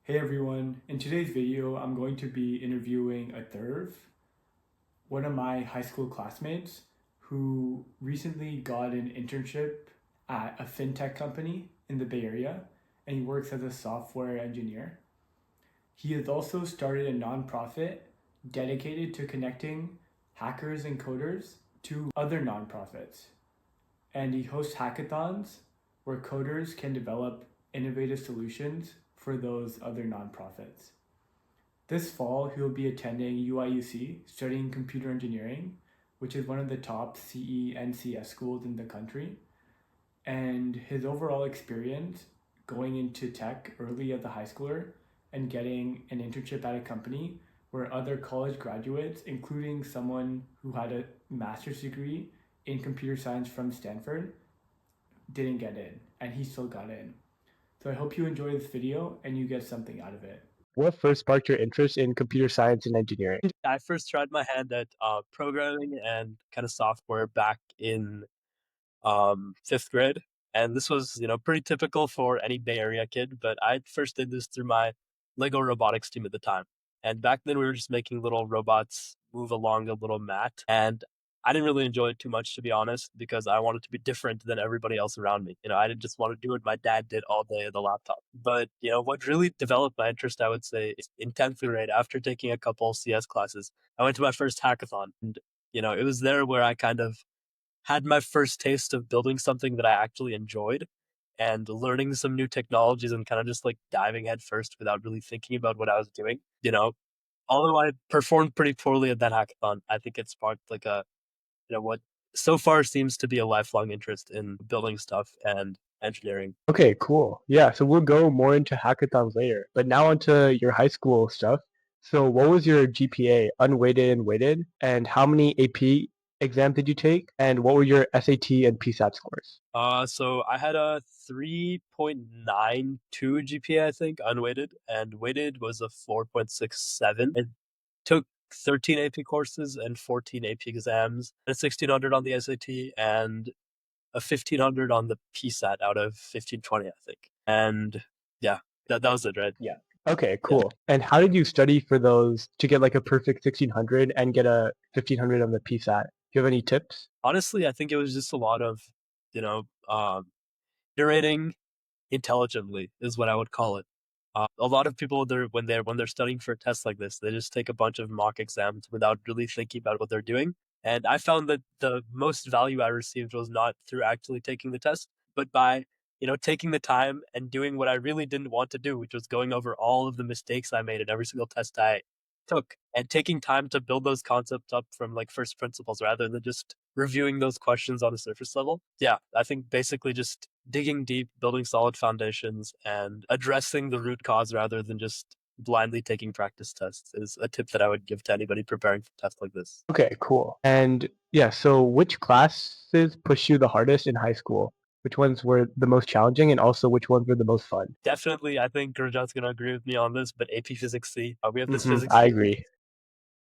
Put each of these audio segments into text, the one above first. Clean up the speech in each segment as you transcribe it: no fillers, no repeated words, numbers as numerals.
Hey everyone, in today's video, I'm going to be interviewing Atharv, one of my high school classmates who recently got an internship at a FinTech company in the Bay Area, and he works as a software engineer. He has also started a nonprofit dedicated to connecting hackers and coders to other nonprofits. And he hosts hackathons where coders can develop innovative solutions for those other nonprofits. This fall, he'll be attending UIUC studying computer engineering, which is one of the top CE and CS schools in the country. And his overall experience going into tech early as a high schooler and getting an internship at a company where other college graduates, including someone who had a master's degree in computer science from Stanford, didn't get in, and he still got in. So I hope you enjoy this video and you get something out of it. What first sparked your interest in computer science and engineering? I first tried my hand at programming and kind of software back in fifth grade. And this was, pretty typical for any Bay Area kid. But I first did this through my Lego robotics team at the time. And back then we were just making little robots move along a little mat. And I didn't really enjoy it too much, to be honest, because I wanted to be different than everybody else around me. I didn't just want to do what my dad did all day at the laptop. But, what really developed my interest, I would say, is in 10th grade, after taking a couple CS classes, I went to my first hackathon. And, it was there where I kind of had my first taste of building something that I actually enjoyed and learning some new technologies and kind of just like diving head first without really thinking about what I was doing. Although I performed pretty poorly at that hackathon, I think it sparked like what so far seems to be a lifelong interest in building stuff and engineering. Okay, cool. Yeah, so we'll go more into hackathons later. But now onto your high school stuff. So what was your GPA, unweighted and weighted? And how many AP exams did you take? And what were your SAT and PSAT scores? So I had a 3.92 GPA, I think, unweighted, and weighted was a 4.67. It took 13 AP courses and 14 AP exams, and 1600 on the SAT, and a 1500 on the PSAT out of 1520, I think. And yeah, that was it, right? Yeah. Okay, Yeah. cool. And how did you study for those to get like a perfect 1600 and get a 1500 on the PSAT? Do you have any tips? Honestly, I think it was just a lot of, you know, um, iterating intelligently is what I would call it. A lot of people, when they're studying for a test like this, they just take a bunch of mock exams without really thinking about what they're doing. And I found that the most value I received was not through actually taking the test, but by taking the time and doing what I really didn't want to do, which was going over all of the mistakes I made in every single test I took and taking time to build those concepts up from like first principles rather than just reviewing those questions on a surface level. Yeah, I think basically just digging deep, building solid foundations, and addressing the root cause rather than just blindly taking practice tests is a tip that I would give to anybody preparing for tests like this. Okay, cool. And yeah, so which classes pushed you the hardest in high school? Which ones were the most challenging and also which ones were the most fun? Definitely, I think Gurjot's going to agree with me on this, but AP Physics C, we have this physics I teacher, agree.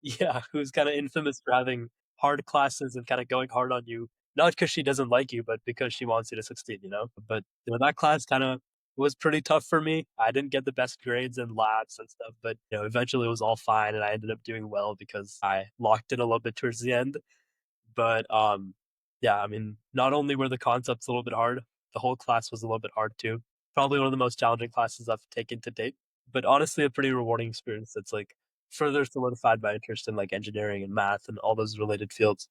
yeah, who's kind of infamous for having hard classes and kind of going hard on you, not because she doesn't like you, but because she wants you to succeed. But that class kind of was pretty tough for me. I didn't get the best grades in labs and stuff, but eventually it was all fine, and I ended up doing well because I locked in a little bit towards the end. But yeah, I mean, not only were the concepts a little bit hard, the whole class was a little bit hard too. Probably one of the most challenging classes I've taken to date, but honestly, a pretty rewarding experience. That's like further solidified my interest in like engineering and math and all those related fields.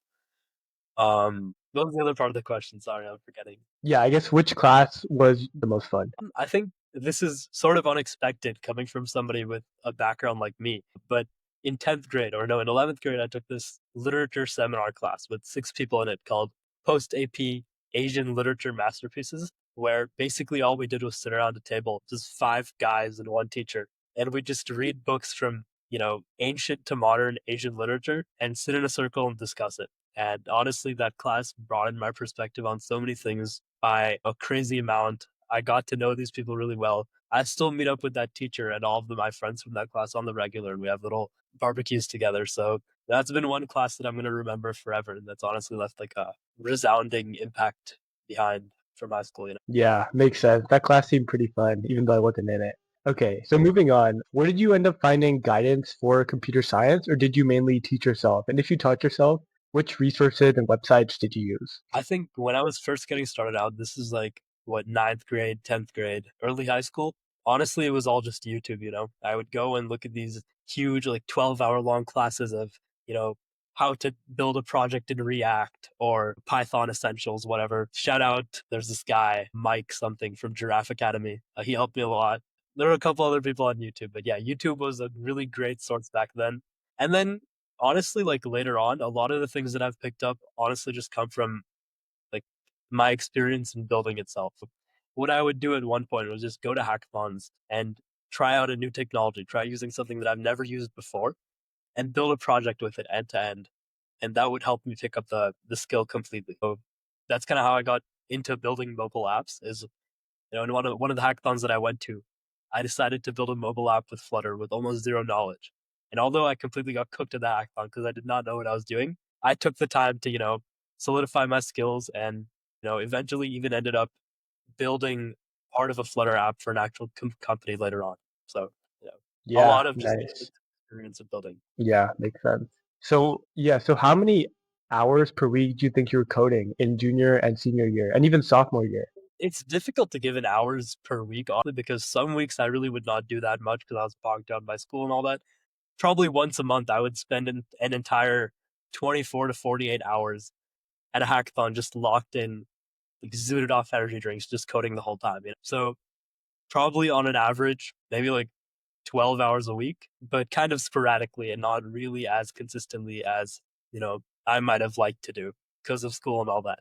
What was the other part of the question? Sorry, I'm forgetting. Yeah, I guess which class was the most fun? I think this is sort of unexpected coming from somebody with a background like me, but in 10th grade, or no, in 11th grade, I took this literature seminar class with 6 people in it called Post AP Asian Literature Masterpieces, where basically all we did was sit around a table, just 5 guys and one teacher, and we just read books from, ancient to modern Asian literature and sit in a circle and discuss it. And honestly, that class broadened my perspective on so many things by a crazy amount. I got to know these people really well. I still meet up with that teacher and all of my friends from that class on the regular, and we have little barbecues together. So that's been one class that I'm going to remember forever. And that's honestly left like a resounding impact behind from high school. Yeah, makes sense. That class seemed pretty fun, even though I wasn't in it. Okay, so moving on, where did you end up finding guidance for computer science, or did you mainly teach yourself? And if you taught yourself, which resources and websites did you use? I think when I was first getting started out, this is like what, ninth grade, 10th grade, early high school. Honestly, it was all just YouTube, you know. I would go and look at these huge, like 12-hour long classes of, you know, how to build a project in React or Python essentials, whatever. Shout out, there's this guy, Mike something from Giraffe Academy. He helped me a lot. There were a couple other people on YouTube, but yeah, YouTube was a really great source back then. And then honestly, like later on, a lot of the things that I've picked up honestly just come from like my experience in building itself. What I would do at one point was just go to hackathons and try out a new technology, try using something that I've never used before and build a project with it end to end. And that would help me pick up the skill completely. So that's kind of how I got into building mobile apps is, in one of the hackathons that I went to, I decided to build a mobile app with Flutter with almost zero knowledge. And although I completely got cooked at that hackathon because I did not know what I was doing, I took the time to, solidify my skills and, eventually even ended up building part of a Flutter app for an actual company later on. So, a Yeah, lot of just nice. experience of building. Yeah, makes sense. So, yeah, so how many hours per week do you think you were coding in junior and senior year and even sophomore year? It's difficult to give it hours per week, honestly, because some weeks I really would not do that much because I was bogged down by school and all that. Probably once a month, I would spend an entire 24 to 48 hours at a hackathon just locked in, like zooted off energy drinks, just coding the whole time. So probably on an average, maybe like 12 hours a week, but kind of sporadically and not really as consistently as, I might have liked to do because of school and all that.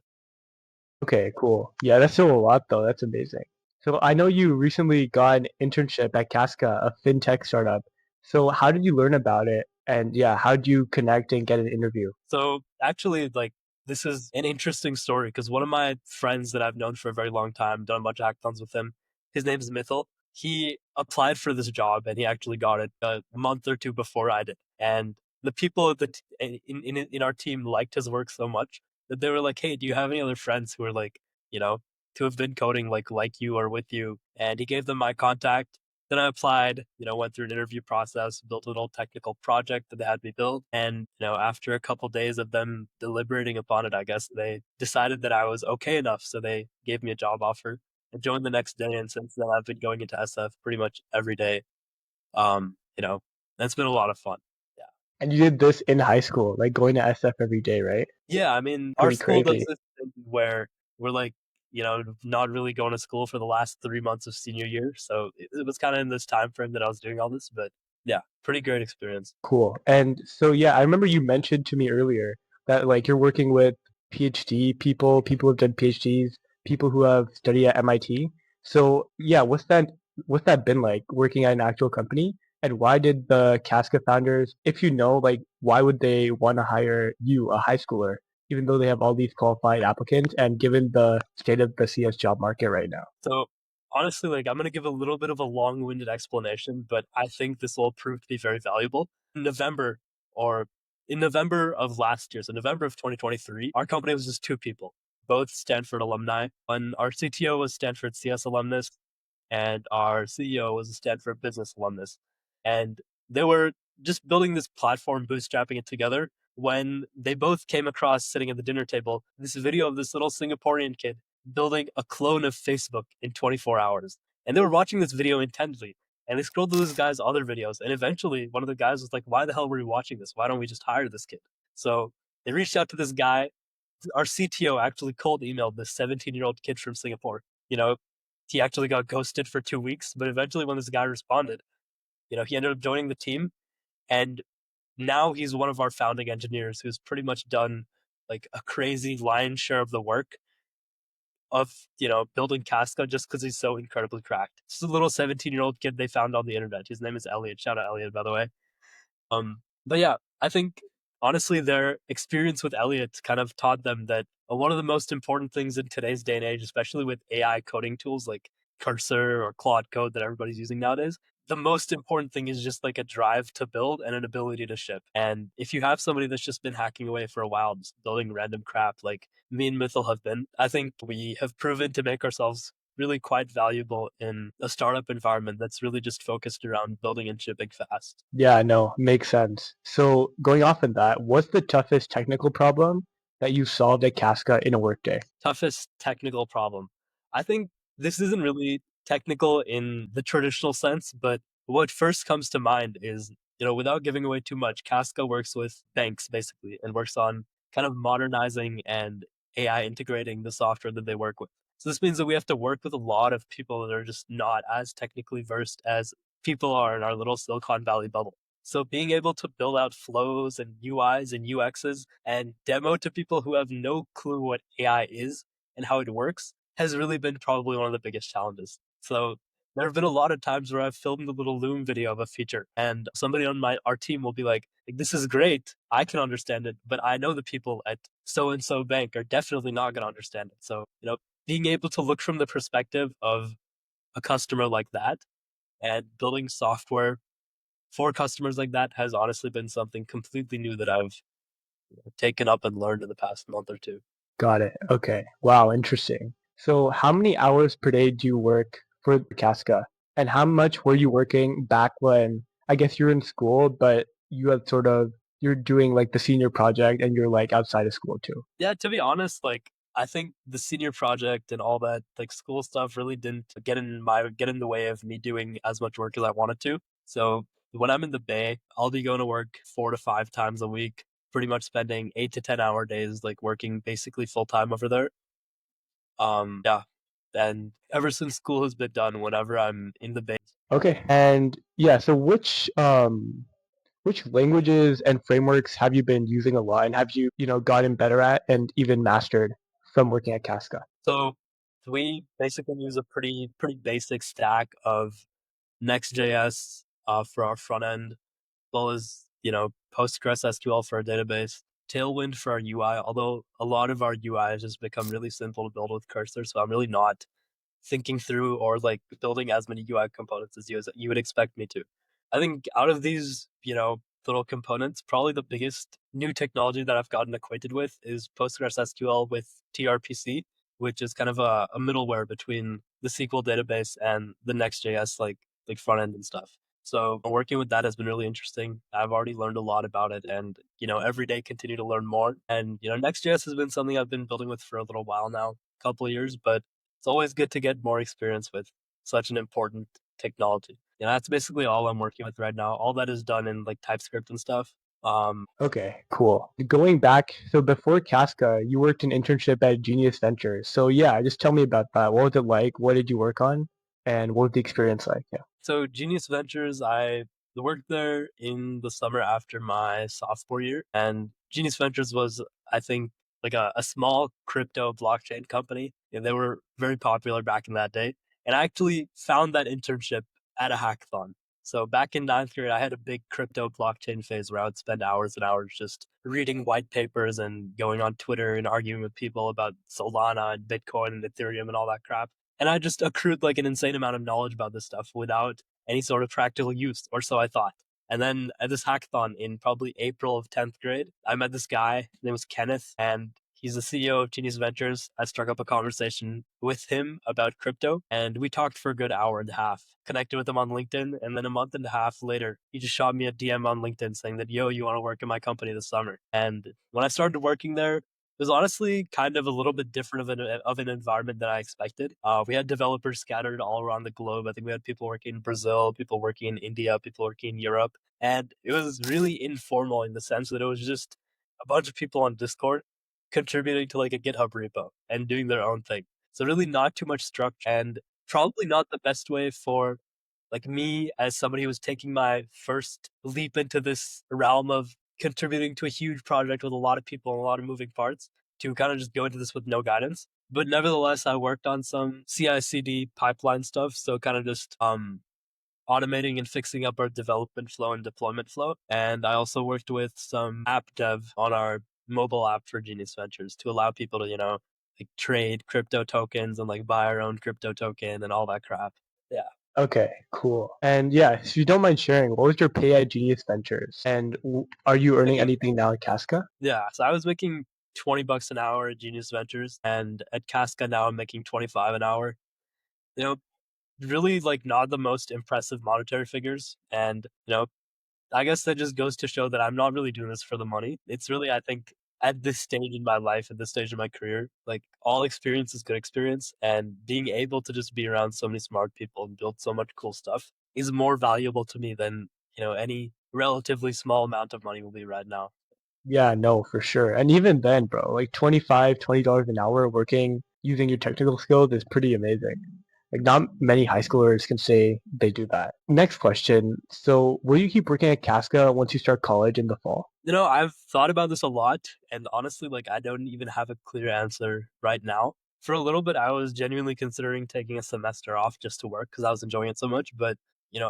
Okay, cool. Yeah, that's still a lot though. That's amazing. So I know you recently got an internship at Casca, a fintech startup. So how did you learn about it? And yeah, how did you connect and get an interview? So actually, like, this is an interesting story because one of my friends that I've known for a very long time, done a bunch of hackathons with him, his name is Mithil. He applied for this job and he actually got it a month or two before I did. And the people at in our team liked his work so much that they were like, "Hey, do you have any other friends who are like, you know, to have been coding like you or with you?" And he gave them my contact. Then I applied, went through an interview process, built a little technical project that they had me build. And, after a couple days of them deliberating upon it, I guess they decided that I was okay enough. So they gave me a job offer. I joined the next day. And since then, I've been going into SF pretty much every day. Um, you know, that's been a lot of fun. Yeah. And you did this in high school, like going to SF every day, right? Yeah. I mean, our Pretty school does crazy. this thing where we're like, not really going to school for the last 3 months of senior year. So it was kind of in this time frame that I was doing all this, but yeah, pretty great experience. Cool. And so yeah, I remember you mentioned to me earlier that like you're working with PhD people, people who've done PhDs, people who have studied at MIT. So yeah, what's that been like working at an actual company? And why did the Casca founders, if you know, like why would they want to hire you, a high schooler, even though they have all these qualified applicants and given the state of the CS job market right now? So honestly, like I'm gonna give a little bit of a long-winded explanation, but I think this will prove to be very valuable. In November or in November of last year, so November of 2023, our company was just two people, both Stanford alumni. And our CTO was Stanford CS alumnus, and our CEO was a Stanford business alumnus. And they were just building this platform, bootstrapping it together when they both came across sitting at the dinner table this video of this little Singaporean kid building a clone of Facebook in 24 hours. And they were watching this video intently. And they scrolled through this guy's other videos. And eventually, one of the guys was like, "Why the hell were we watching this? Why don't we just hire this kid?" So they reached out to this guy. Our CTO actually cold emailed this 17-year-old kid from Singapore. You know, he actually got ghosted for 2 weeks, but eventually, when this guy responded, he ended up joining the team. And now he's one of our founding engineers who's pretty much done like a crazy lion's share of the work of building Casca just because he's so incredibly cracked. This is a little 17-year-old kid they found on the internet. His name is Elliot. Shout out Elliot, by the way. But yeah, I think honestly their experience with Elliot kind of taught them that one of the most important things in today's day and age, especially with AI coding tools like Cursor or Claude Code that everybody's using nowadays, the most important thing is just like a drive to build and an ability to ship. And if you have somebody that's just been hacking away for a while, just building random crap like me and Mythil have been, I think we have proven to make ourselves really quite valuable in a startup environment that's really just focused around building and shipping fast. Yeah, no, makes sense. So going off of that, what's the toughest technical problem that you solved at Casca in a workday? Toughest technical problem. I think this isn't really technical in the traditional sense, but what first comes to mind is, without giving away too much, Casca works with banks basically and works on kind of modernizing and AI integrating the software that they work with. So this means that we have to work with a lot of people that are just not as technically versed as people are in our little Silicon Valley bubble. So being able to build out flows and UIs and UXs and demo to people who have no clue what AI is and how it works has really been probably one of the biggest challenges. So there have been a lot of times where I've filmed a little Loom video of a feature and somebody on our team will be like, this is great. I can understand it, but I know the people at so and so bank are definitely not going to understand it. So, being able to look from the perspective of a customer like that and building software for customers like that has honestly been something completely new that I've taken up and learned in the past month or two. Got it. Okay. Wow, interesting. So how many hours per day do you work for Casca? And how much were you working back when I guess you're in school, but you have you're doing like the senior project and you're like outside of school too? Yeah, to be honest, I think the senior project and all that school stuff really didn't get in the way of me doing as much work as I wanted to. So when I'm in the Bay, I'll be going to work 4 to 5 times a week, pretty much spending 8 to 10 hour days working basically full time over there. Yeah. And ever since school has been done, whenever I'm in the Bay. Okay. And yeah, so which languages and frameworks have you been using a lot and have you, gotten better at and even mastered from working at Casca? So we basically use a pretty basic stack of Next.js for our front end, as well as PostgreSQL for our database, Tailwind for our UI. Although a lot of our UI has just become really simple to build with cursor, so I'm really not thinking through or building as many UI components as you would expect me to. I think out of these, little components, probably the biggest new technology that I've gotten acquainted with is PostgreSQL with tRPC, which is kind of a middleware between the SQL database and the Next.js front end and stuff. So working with that has been really interesting. I've already learned a lot about it and, every day continue to learn more. And, Next.js has been something I've been building with for a little while now, a couple of years, but it's always good to get more experience with such an important technology. That's basically all I'm working with right now. All that is done in TypeScript and stuff. Okay, cool. Going back, so before Casca, you worked an internship at Genius Ventures. So yeah, just tell me about that. What was it like? What did you work on? And what was the experience like? Yeah. So Genius Ventures, I worked there in the summer after my sophomore year, and Genius Ventures was, I think, a small crypto blockchain company. They were very popular back in that day, and I actually found that internship at a hackathon. So back in ninth grade, I had a big crypto blockchain phase where I would spend hours and hours just reading white papers and going on Twitter and arguing with people about Solana and Bitcoin and Ethereum and all that crap. And I just accrued an insane amount of knowledge about this stuff without any sort of practical use, or so I thought. And then at this hackathon in probably April of 10th grade, I met this guy. His name was Kenneth, and he's the CEO of Genius Ventures. I struck up a conversation with him about crypto, and we talked for a good hour and a half. Connected with him on LinkedIn, and then a month and a half later, he just shot me a DM on LinkedIn saying that, yo, you want to work in my company this summer? And when I started working there, it was honestly kind of a little bit different of an environment than I expected. We had developers scattered all around the globe. I think we had people working in Brazil, people working in India, people working in Europe. And it was really informal in the sense that it was just a bunch of people on Discord contributing to a GitHub repo and doing their own thing. So really not too much structure and probably not the best way for me as somebody who was taking my first leap into this realm of contributing to a huge project with a lot of people and a lot of moving parts to kind of just go into this with no guidance. But nevertheless, I worked on some CI/CD pipeline stuff, so kind of just automating and fixing up our development flow and deployment flow. And I also worked with some app dev on our mobile app for Genius Ventures to allow people to, trade crypto tokens and buy our own crypto token and all that crap. Yeah. Okay, cool. And yeah, if you don't mind sharing, what was your pay at Genius Ventures? And are you earning anything now at Casca? Yeah. So I was making $20 an hour at Genius Ventures, and at Casca now I'm making 25 an hour. really like not the most impressive monetary figures. And, I guess that just goes to show that I'm not really doing this for the money. It's really, I think, at this stage in my life, at this stage of my career, like all experience is good experience. And being able to just be around so many smart people and build so much cool stuff is more valuable to me than, any relatively small amount of money will be right now. Yeah, no, for sure. And even then, bro, like $20 an hour working using your technical skills is pretty amazing. Like not many high schoolers can say they do that. Next question. So will you keep working at Casca once you start college in the fall? I've thought about this a lot, and honestly, like, I don't even have a clear answer right now. For a little bit, I was genuinely considering taking a semester off just to work because I was enjoying it so much. But,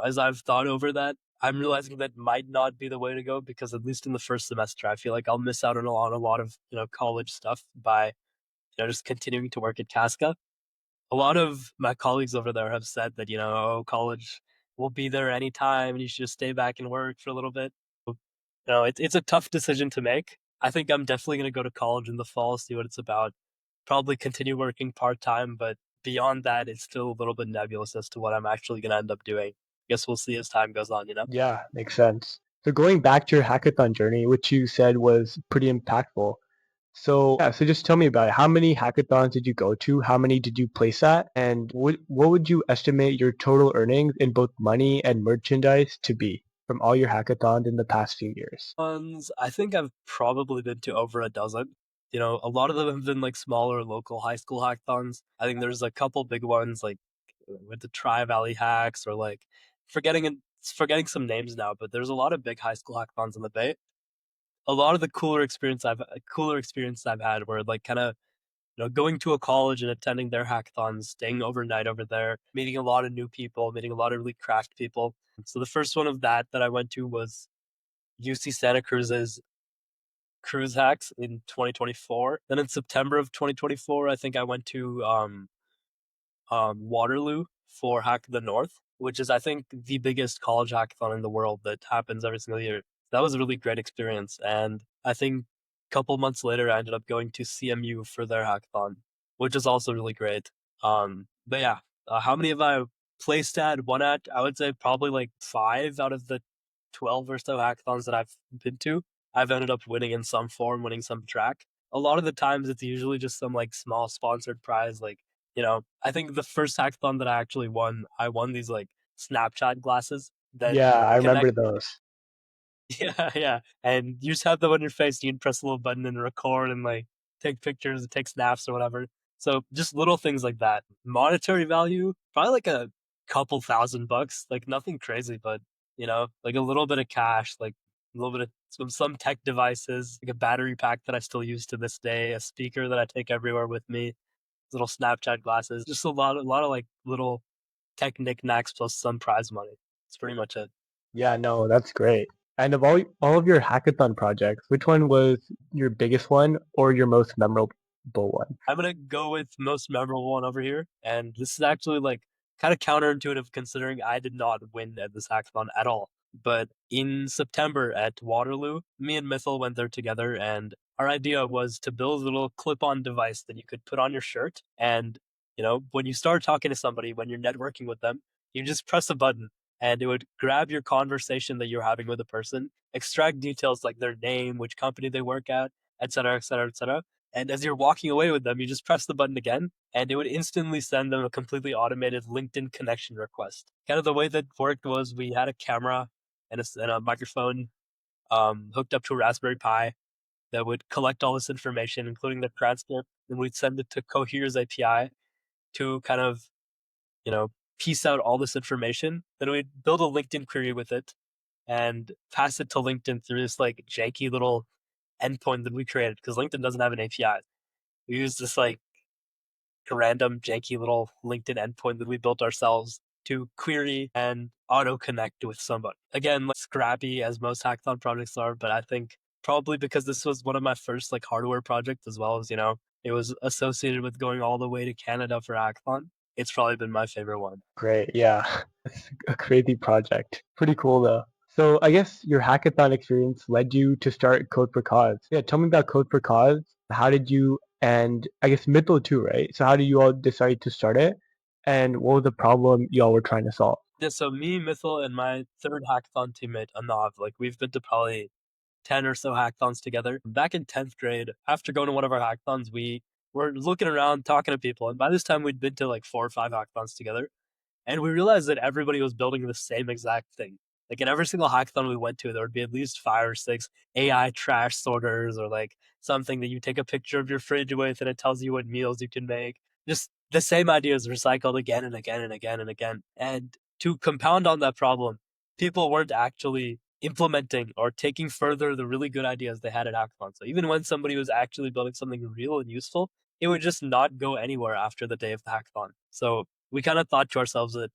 as I've thought over that, I'm realizing that might not be the way to go because at least in the first semester, I feel like I'll miss out on a lot of, college stuff by, just continuing to work at Casca. A lot of my colleagues over there have said that, oh, college will be there anytime and you should just stay back and work for a little bit. It's a tough decision to make. I think I'm definitely going to go to college in the fall, see what it's about. Probably continue working part time, but beyond that, it's still a little bit nebulous as to what I'm actually going to end up doing. Guess we'll see as time goes on. Yeah, makes sense. So going back to your hackathon journey, which you said was pretty impactful. So yeah, so just tell me about it. How many hackathons did you go to? How many did you place at? And what would you estimate your total earnings in both money and merchandise to be from all your hackathons in the past few years? Ones, I think I've probably been to over a dozen. A lot of them have been like smaller local high school hackathons. I think there's a couple big ones like with the Tri Valley hacks or like forgetting some names now, but there's a lot of big high school hackathons in the Bay. A lot of the cooler experiences I've had were like kind of going to a college and attending their hackathons, staying overnight over there, meeting a lot of new people, meeting a lot of really craft people. So the first one of that I went to was UC Santa Cruz's cruise hacks in 2024. Then in September of 2024, I think I went to Waterloo for Hack the North, which is I think the biggest college hackathon in the world that happens every single year. That was a really great experience, and I think a couple months later I ended up going to CMU for their hackathon, which is also really great. But yeah, how many have I placed at? One at? I would say probably like 5 out of the 12 or so hackathons that I've been to. I've ended up winning in some form, winning some track. A lot of the times it's usually just some like small sponsored prize, like I think the first hackathon that I won these like Snapchat glasses that Yeah, I remember connect. those. Yeah, yeah. And you just have them on your face. You can press a little button and record and like take pictures and take snaps or whatever. So just little things like that. Monetary value, probably like a couple $1,000, like nothing crazy, but like a little bit of cash, like a little bit of some tech devices, like a battery pack that I still use to this day, a speaker that I take everywhere with me, little Snapchat glasses, just a lot of like little tech knickknacks plus some prize money. That's pretty much it. Yeah, no, that's great. And of all of your hackathon projects, which one was your biggest one or your most memorable one? I'm gonna go with most memorable one over here, and this is actually like kind of counterintuitive considering I did not win at this hackathon at all. But in September at Waterloo, me and Mithil went there together, and our idea was to build a little clip-on device that you could put on your shirt, and when you start talking to somebody, when you're networking with them, you just press a button, and it would grab your conversation that you're having with a person, extract details like their name, which company they work at, etc., etc., etc. And as you're walking away with them, you just press the button again, and it would instantly send them a completely automated LinkedIn connection request. Kind of the way that worked was we had a camera and a microphone hooked up to a Raspberry Pi that would collect all this information, including the transcript, and we'd send it to Cohere's API to kind of, you know, piece out all this information. Then we'd build a LinkedIn query with it and pass it to LinkedIn through this like janky little endpoint that we created because LinkedIn doesn't have an API. We use this like random janky little LinkedIn endpoint that we built ourselves to query and auto connect with somebody. Again, like scrappy as most hackathon projects are, but I think probably because this was one of my first like hardware projects as well as, it was associated with going all the way to Canada for hackathon. It's probably been my favorite one. Great. Yeah. It's a crazy project. Pretty cool though. So I guess your hackathon experience led you to start Code for Cause. Yeah, tell me about Code for Cause. How did you and I guess Mithil too, right? So how did you all decide to start it? and what was the problem y'all were trying to solve? Yeah, so me, Mithil, and my third hackathon teammate, Anav, like we've been to probably 10 or so hackathons together. Back in 10th grade, after going to one of our hackathons, we were looking around, talking to people. And by this time, we'd been to like 4 or 5 hackathons together. And we realized that everybody was building the same exact thing. Like in every single hackathon we went to, there would be at least 5 or 6 AI trash sorters or like something that you take a picture of your fridge with and it tells you what meals you can make. Just the same ideas recycled again and again and again and again. And to compound on that problem, people weren't actually implementing or taking further the really good ideas they had at hackathon. So even when somebody was actually building something real and useful, it would just not go anywhere after the day of the hackathon. So we kind of thought to ourselves that,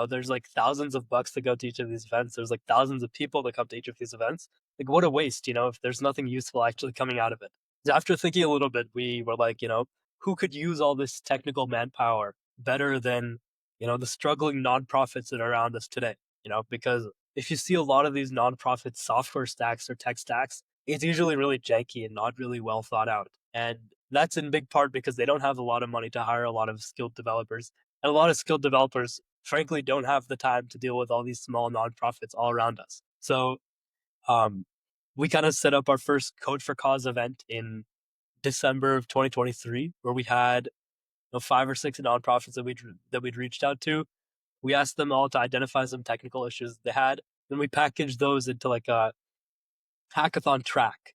there's like thousands of bucks to go to each of these events. There's like thousands of people that come to each of these events. Like, what a waste, if there's nothing useful actually coming out of it. After thinking a little bit, we were like, who could use all this technical manpower better than, the struggling nonprofits that are around us today? Because if you see a lot of these nonprofit software stacks or tech stacks, it's usually really janky and not really well thought out. And that's in big part because they don't have a lot of money to hire a lot of skilled developers. And a lot of skilled developers, frankly, don't have the time to deal with all these small nonprofits all around us. So we kind of set up our first Code for Cause event in December of 2023, where we had 5 or 6 nonprofits that we'd reached out to. We asked them all to identify some technical issues they had. Then we packaged those into like a hackathon track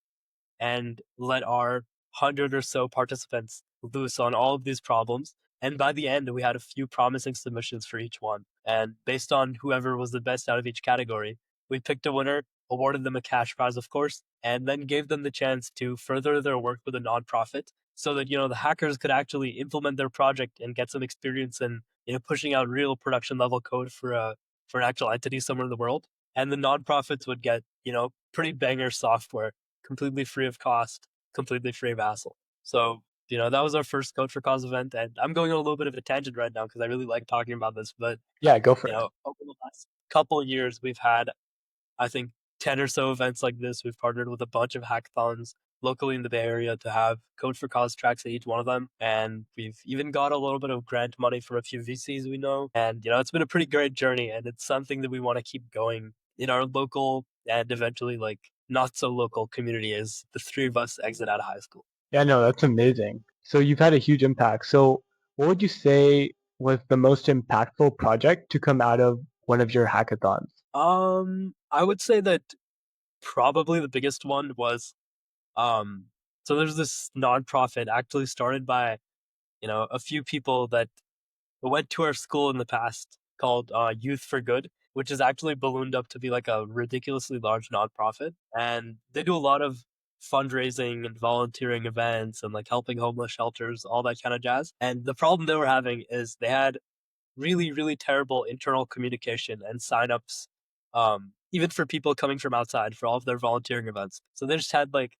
and let our 100 or so participants loose on all of these problems. And by the end, we had a few promising submissions for each one. And based on whoever was the best out of each category, we picked a winner, awarded them a cash prize, of course, and then gave them the chance to further their work with a nonprofit so that, the hackers could actually implement their project and get some experience in, pushing out real production level code for an actual entity somewhere in the world. And the nonprofits would get, pretty banger software completely free of cost, completely free of hassle. So, that was our first Code for Cause event. And I'm going on a little bit of a tangent right now because I really like talking about this. But, Yeah, go for it. over the last couple of years, we've had, I think, 10 or so events like this. We've partnered with a bunch of hackathons locally in the Bay Area to have Code for Cause tracks at each one of them. And we've even got a little bit of grant money from a few VCs we know. And, it's been a pretty great journey. And it's something that we want to keep going in our local and eventually like not so local community as the 3 of us exit out of high school. Yeah, no, that's amazing. So you've had a huge impact. So what would you say was the most impactful project to come out of one of your hackathons? I would say that probably the biggest one was so there's this nonprofit actually started by a few people that went to our school in the past called Youth for Good, which is actually ballooned up to be like a ridiculously large nonprofit. And they do a lot of fundraising and volunteering events and like helping homeless shelters, all that kind of jazz. And the problem they were having is they had really, really terrible internal communication and signups, even for people coming from outside for all of their volunteering events. So they just had like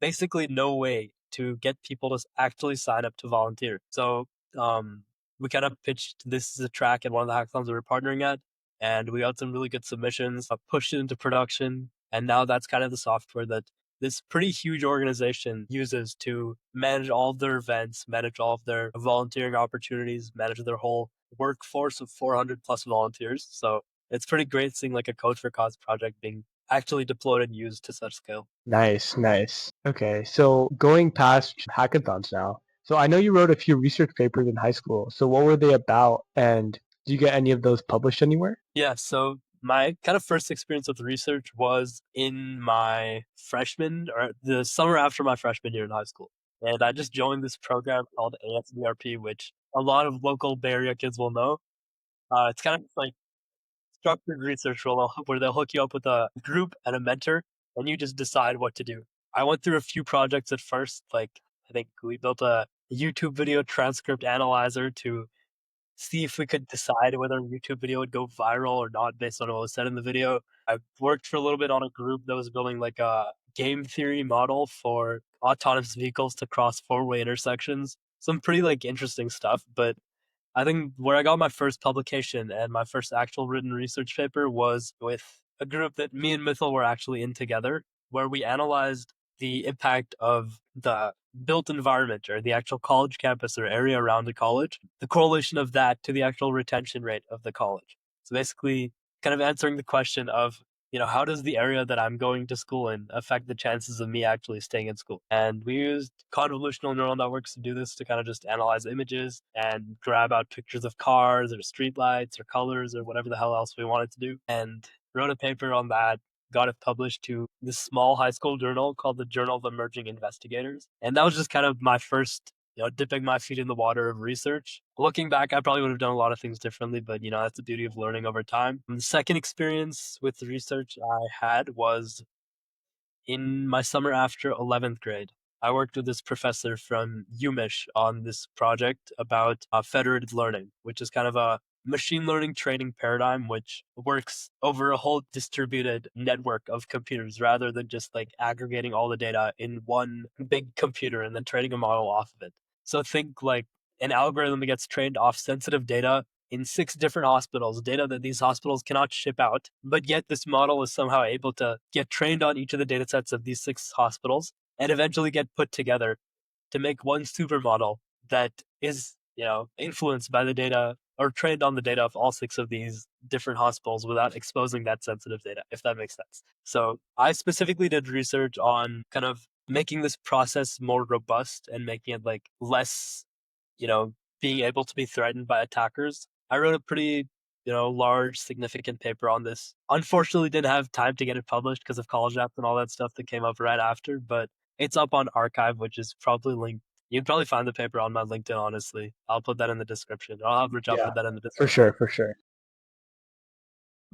basically no way to get people to actually sign up to volunteer. So we kind of pitched this as a track at one of the hackathons we were partnering at, and we got some really good submissions, pushed it into production, and now that's kind of the software that this pretty huge organization uses to manage all of their events, manage all of their volunteering opportunities, manage their whole workforce of 400 plus volunteers. So it's pretty great seeing like a Code for Cause project being actually deployed and used to such scale. Nice, nice. Okay, so going past hackathons now. So I know you wrote a few research papers in high school. So what were they about? And do you get any of those published anywhere? Yeah, so my kind of first experience with research was in my freshman or the summer after my freshman year in high school. And I just joined this program called ASVRP, which a lot of local Bay Area kids will know. It's kind of like structured research where they'll hook you up with a group and a mentor, and you just decide what to do. I went through a few projects at first. Like, I think we built a YouTube video transcript analyzer to see if we could decide whether a YouTube video would go viral or not based on what was said in the video. I worked for a little bit on a group that was building like a game theory model for autonomous vehicles to cross 4-way intersections. Some pretty like interesting stuff, but I think where I got my first publication and my first actual written research paper was with a group that me and Mithil were actually in together, where we analyzed the impact of the built environment or the actual college campus or area around the college, the correlation of that to the actual retention rate of the college. So basically, kind of answering the question of, how does the area that I'm going to school in affect the chances of me actually staying in school? And we used convolutional neural networks to do this, to kind of just analyze images and grab out pictures of cars or streetlights or colors or whatever the hell else we wanted to do, and wrote a paper on that, got it published to this small high school journal called the Journal of Emerging Investigators. And that was just kind of my first, dipping my feet in the water of research. Looking back, I probably would have done a lot of things differently, but that's the beauty of learning over time. And the second experience with the research I had was in my summer after 11th grade. I worked with this professor from UMich on this project about Federated-Learning, which is kind of a machine learning training paradigm which works over a whole distributed network of computers rather than just like aggregating all the data in one big computer and then training a model off of it. So think like an algorithm that gets trained off sensitive data in 6 different hospitals, data that these hospitals cannot ship out. But yet this model is somehow able to get trained on each of the data sets of these 6 hospitals and eventually get put together to make one supermodel that is, influenced by the data or trained on the data of all 6 of these different hospitals without exposing that sensitive data, if that makes sense. So I specifically did research on kind of making this process more robust and making it like less, being able to be threatened by attackers. I wrote a pretty, large, significant paper on this. Unfortunately, didn't have time to get it published because of college apps and all that stuff that came up right after, but it's up on archive, which is probably linked. You'd probably find the paper on my LinkedIn, honestly. I'll put that in the description. I'll have Rajat Yeah, put that in the for description. sure, for sure.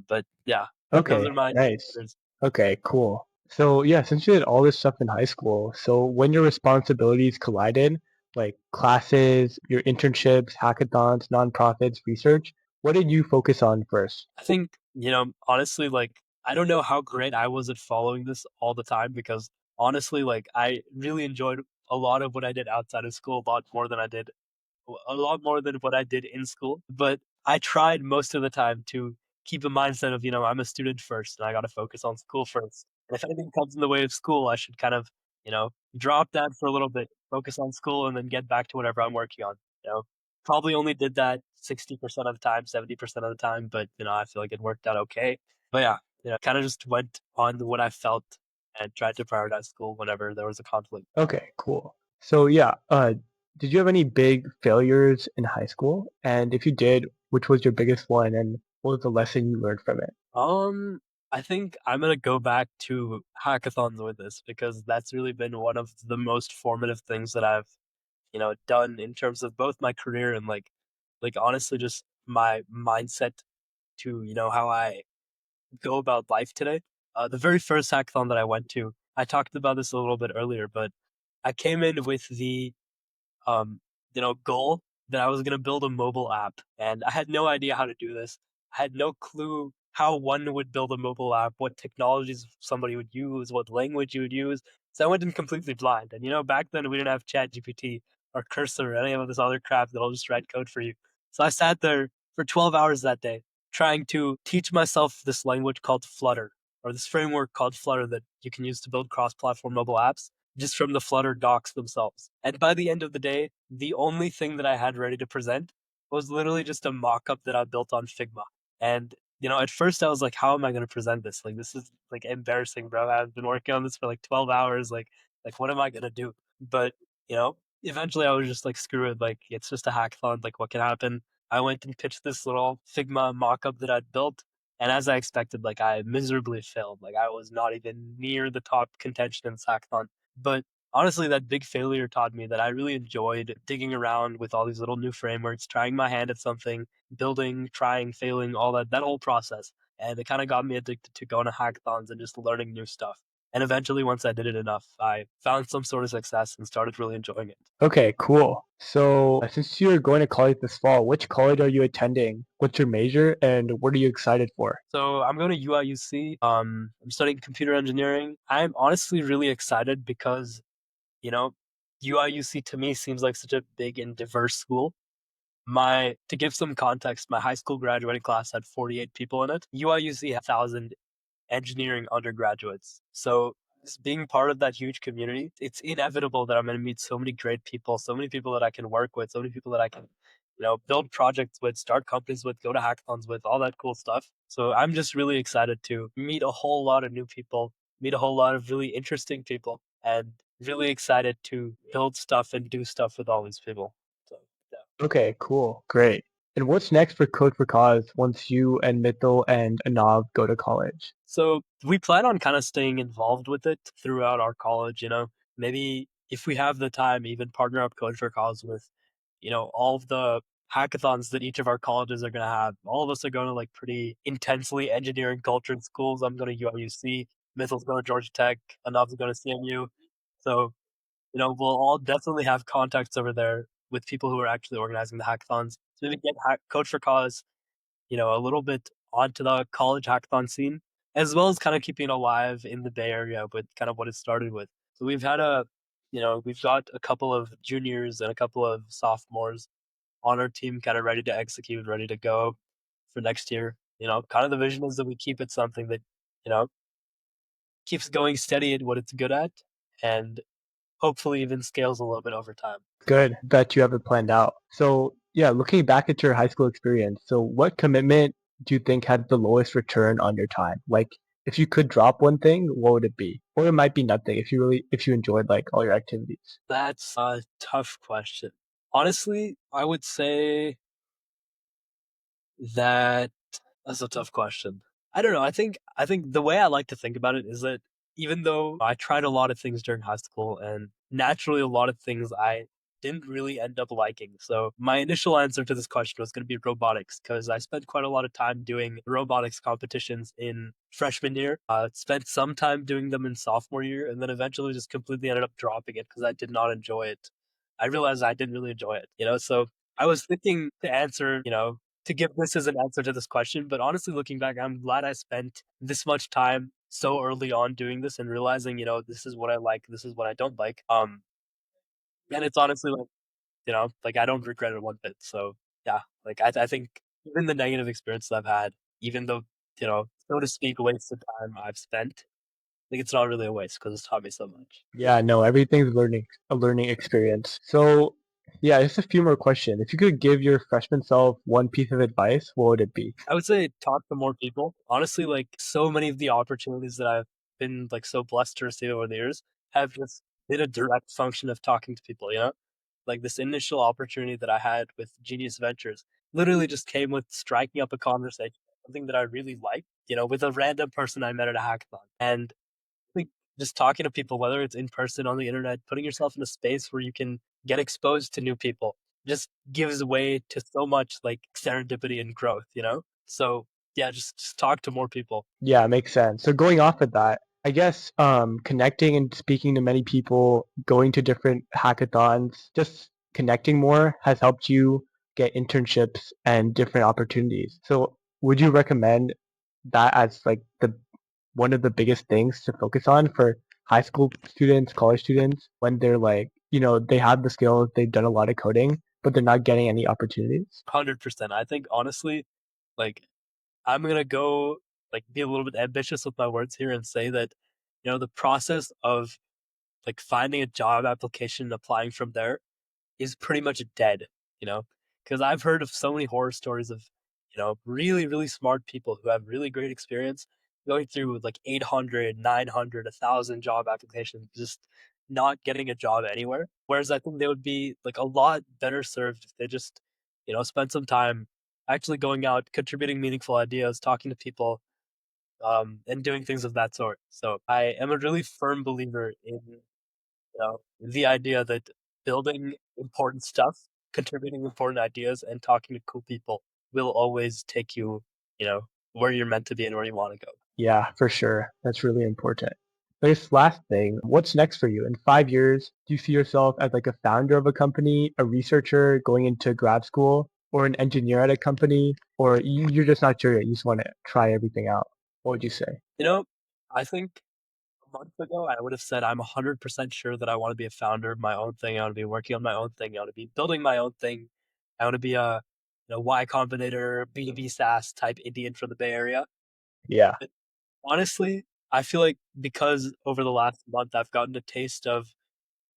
But yeah, those Okay, are my nice. papers. Okay, cool. So yeah, since you did all this stuff in high school, so when your responsibilities collided, like classes, your internships, hackathons, nonprofits, research, what did you focus on first? I think, honestly, like, I don't know how great I was at following this all the time because honestly, like, I really enjoyed a lot of what I did outside of school a lot more than what I did in school. But I tried most of the time to keep a mindset of, I'm a student first and I got to focus on school first. And if anything comes in the way of school, I should kind of, drop that for a little bit, focus on school, and then get back to whatever I'm working on. You know, probably only did that 60% of the time, 70% of the time, but, I feel like it worked out okay. But yeah, kind of just went on what I felt and tried to prioritize school whenever there was a conflict. Okay, cool. So yeah, did you have any big failures in high school? And if you did, which was your biggest one and what was the lesson you learned from it? I think I'm gonna go back to hackathons with this because that's really been one of the most formative things that I've, done in terms of both my career and like honestly just my mindset to, how I go about life today. The very first hackathon that I went to, I talked about this a little bit earlier, but I came in with the um, goal that I was going to build a mobile app. And I had no idea how to do this. I had no clue how one would build a mobile app, what technologies somebody would use, what language you would use. So I went in completely blind. And, back then we didn't have Chat GPT or Cursor or any of this other crap that'll just write code for you. So I sat there for 12 hours that day trying to teach myself this language called Flutter or this framework called Flutter that you can use to build cross-platform mobile apps just from the Flutter docs themselves. And by the end of the day, the only thing that I had ready to present was literally just a mock-up that I built on Figma. And, at first I was like, how am I going to present this? Like, this is like embarrassing, bro. I've been working on this for like 12 hours. Like what am I going to do? But, eventually I was just like, screw it. Like, it's just a hackathon. Like, what can happen? I went and pitched this little Figma mock-up that I'd built. And as I expected, like I miserably failed. Like I was not even near the top contention in this hackathon. But honestly, that big failure taught me that I really enjoyed digging around with all these little new frameworks, trying my hand at something, building, trying, failing, all that whole process. And it kind of got me addicted to going to hackathons and just learning new stuff. And eventually, once I did it enough, I found some sort of success and started really enjoying it. Okay, cool. So since you're going to college this fall, which college are you attending? What's your major and what are you excited for? So I'm going to UIUC. I'm studying computer engineering. I'm honestly really excited because, you know, UIUC to me seems like such a big and diverse school. To give some context, my high school graduating class had 48 people in it. UIUC had 1,000 engineering undergraduates. So just being part of that huge community, it's inevitable that I'm going to meet so many great people, so many people that I can work with, so many people that I can, build projects with, start companies with, go to hackathons with, all that cool stuff. So I'm just really excited to meet a whole lot of new people, meet a whole lot of really interesting people, and really excited to build stuff and do stuff with all these people. So, yeah. Okay, cool, great. And what's next for Code for Cause once you and Mithil and Anav go to college? So we plan on kind of staying involved with it throughout our college, maybe if we have the time, even partner up Code for Cause with, all of the hackathons that each of our colleges are going to have. All of us are going to like pretty intensely engineering cultured schools. I'm going to UIUC, Mithel's going to Georgia Tech, Anav's going to CMU. So, we'll all definitely have contacts over there with people who are actually organizing the hackathons. So maybe get Code for Cause a little bit onto the college hackathon scene, as well as kind of keeping it alive in the Bay Area with kind of what it started with. So we've got a couple of juniors and a couple of sophomores on our team kind of ready to execute, ready to go for next year. Kind of the vision is that we keep it something that, you know, keeps going steady at what it's good at and hopefully even scales a little bit over time. Good that you have it planned out. So, yeah, looking back at your high school experience, so what commitment do you think had the lowest return on your time? Like, if you could drop one thing, what would it be? Or it might be nothing if you enjoyed like all your activities. That's a tough question. Honestly, I would say that that's a tough question. I don't know. I think the way I like to think about it is that even though I tried a lot of things during high school and naturally a lot of things I didn't really end up liking. So my initial answer to this question was going to be robotics because I spent quite a lot of time doing robotics competitions in freshman year. Spent some time doing them in sophomore year and then eventually just completely ended up dropping it because I did not enjoy it. I realized I didn't really enjoy it. So I was thinking to answer, to give this as an answer to this question. But honestly, looking back, I'm glad I spent this much time so early on doing this and realizing, this is what I like, this is what I don't like. And it's honestly like, like I don't regret it one bit. So yeah, like I think even the negative experiences I've had, even though, so to speak, waste of time I've spent, I think it's not really a waste because it's taught me so much. Yeah, no, everything's a learning experience. So, yeah, just a few more questions. If you could give your freshman self one piece of advice, what would it be? I would say talk to more people. Honestly, like so many of the opportunities that I've been like so blessed to receive over the years have just been a direct function of talking to people. Like this initial opportunity that I had with Genius Ventures literally just came with striking up a conversation, something that I really liked, with a random person I met at a hackathon. And I think just talking to people, whether it's in person, on the internet, putting yourself in a space where you can get exposed to new people just gives way to so much like serendipity and growth. So yeah, just talk to more people. Yeah, it makes sense. So going off of that, I guess connecting and speaking to many people, going to different hackathons, just connecting more has helped you get internships and different opportunities. So would you recommend that as like the one of the biggest things to focus on for high school students, college students when they're like, they have the skills, they've done a lot of coding, but they're not getting any opportunities? 100%. I think honestly, like I'm gonna go like be a little bit ambitious with my words here and say that, the process of like finding a job application and applying from there is pretty much dead, you know, because I've heard of so many horror stories of, really, really smart people who have really great experience going through like 800, 900, 1,000 job applications, just not getting a job anywhere. Whereas I think they would be like a lot better served if they just, spend some time actually going out, contributing meaningful ideas, talking to people, and doing things of that sort. So I am a really firm believer in the idea that building important stuff, contributing important ideas, and talking to cool people will always take you, you know, where you're meant to be and where you want to go. Yeah, for sure. That's really important. This last thing, what's next for you? In 5 years, do you see yourself as like a founder of a company, a researcher going into grad school, or an engineer at a company, or you're just not sure yet? You just want to try everything out. What would you say? I think a month ago, I would have said I'm 100% sure that I want to be a founder of my own thing. I want to be working on my own thing. I want to be building my own thing. I want to be a Y Combinator, B2B SaaS type Indian from the Bay Area. Yeah. Honestly, I feel like because over the last month I've gotten a taste of,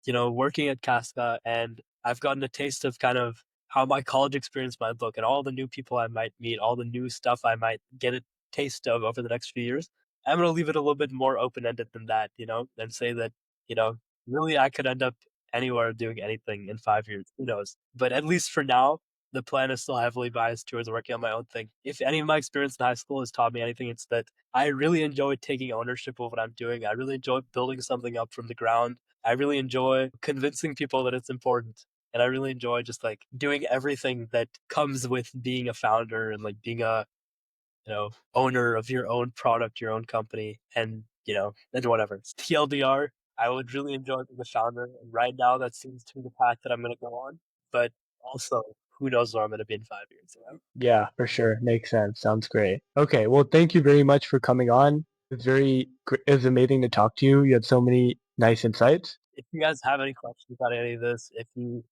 working at Casca, and I've gotten a taste of kind of how my college experience might look and all the new people I might meet, all the new stuff I might get a taste of over the next few years. I'm going to leave it a little bit more open ended than that, and say that, you know, really I could end up anywhere doing anything in 5 years. Who knows? But at least for now, the plan is still heavily biased towards working on my own thing. If any of my experience in high school has taught me anything, it's that I really enjoy taking ownership of what I'm doing. I really enjoy building something up from the ground. I really enjoy convincing people that it's important. And I really enjoy just like doing everything that comes with being a founder and like being a, owner of your own product, your own company, and whatever. TLDR, I would really enjoy being a founder. And right now that seems to be the path that I'm going to go on. But also, who knows where I'm going to be in 5 years, Yeah, for sure. Makes sense. Sounds great. Okay, well, thank you very much for coming on. It was amazing to talk to you. You had so many nice insights. If you guys have any questions about any of this, if you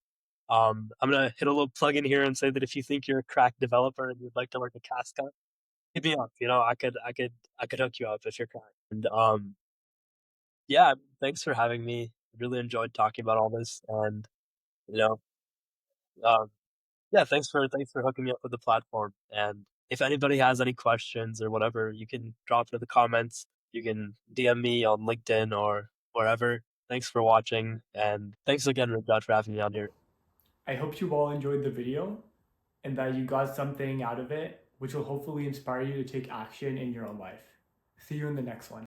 I'm gonna hit a little plug in here and say that if you think you're a crack developer and you'd like to work at Casca, hit me up. I could hook you up if you're crack. And yeah, thanks for having me. Really enjoyed talking about all this, and you know, um, yeah, thanks for hooking me up with the platform. And if anybody has any questions or whatever, you can drop it in the comments. You can DM me on LinkedIn or wherever. Thanks for watching, and thanks again, Rajat, for having me on here. I hope you all enjoyed the video and that you got something out of it, which will hopefully inspire you to take action in your own life. See you in the next one.